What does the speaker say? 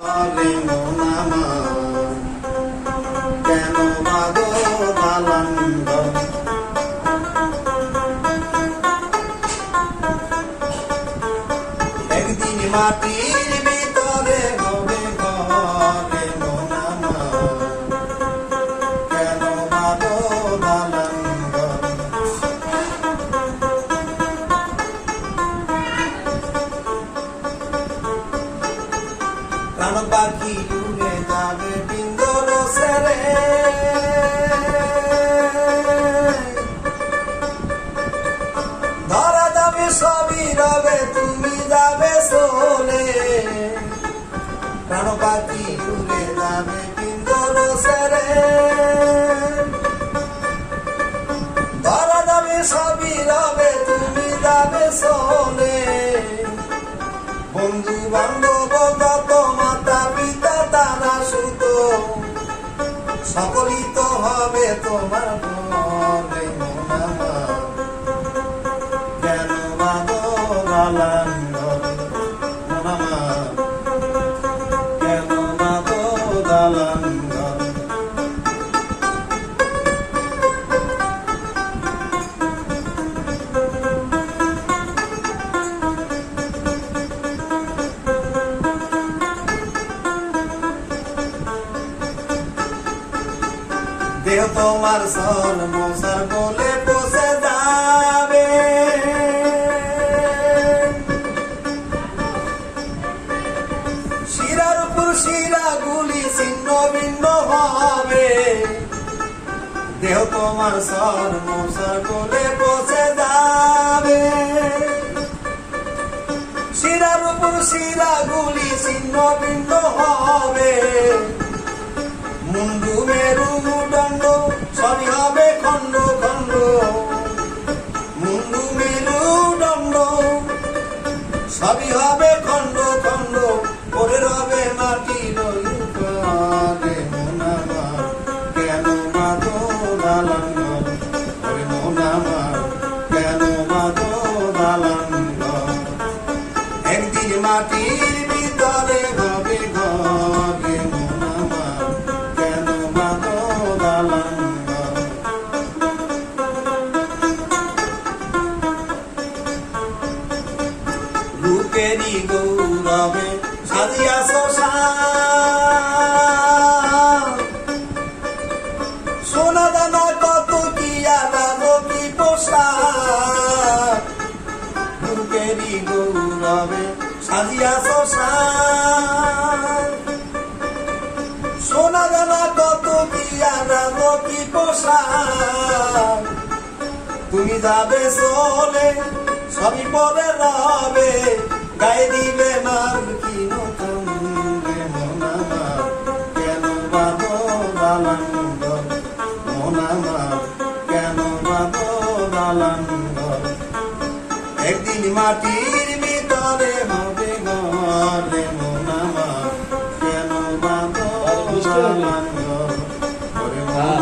একদিন মাটির ভিতরে হবে ঘরে মন আমার, কেন বাঁধো দালান ঘর? প্রাণ পাখি উড়ে যাবে পিঞ্জর ছেড়ে, ধরা যাবে সবই রবে, তুমি যাবে চলে। প্রাণ পাখি উড়ে যাবে পিঞ্জর ছেড়ে, ধরা যাবে সবই রবে, তুমি যাবে চলে। বন্ধু বান্ধব যত মাতা পিতা তারা সুত, সকলই তো হবে তোমার বলে মন আমার, কেন বাঁধো দালান ঘরে মন আমার, কেন বাঁধো দালান ঘরে? দেহ তোমার সর মশার বলে বসে যাবে, শিরার উপর শিরা গুলি ছিন্ন ভিন্ন হবে। দেহ তোমার সর মশার বলে বসে যাবে, শিরার উপর শিরা গুলি ছিন্ন ভিন্ন হবে। মুন্ডু মেরু দণ্ড সবই হবে খণ্ড খণ্ড, মুন্ডু মেরু দণ্ড সবই হবে খণ্ড খণ্ড, পরে রবে মাটির উপরে মন আমার, কেন বাঁধো দালান ঘর? ওরে মন আমার, কেন বাঁধো দালান ঘর? একদিন মাটির ভিতরে হবে ঘরে মন আমার, কেন বাঁধো দালান ঘর? রূপেরই গৌরবে সাজিয়াছ সাজ, সোনা দানা কত কি আলাদা কি পোশাক। রূপেরই গৌরবে সাজিয়াছ সাজ, সোনা দানা কত কি আলাদা কি পোশাক। তুমি যাবে চলে সবই পরে রবে, গায়ে দিবে মার কি নতুন রে মন আমার, কেন বাঁধো দালান ঘর? মন আমার, কেন বাঁধো দালান ঘর? একদিন মাটির ভিতরে হবে ঘরে মন আমার, কেন বাঁধো দালান ঘর? ওরে মন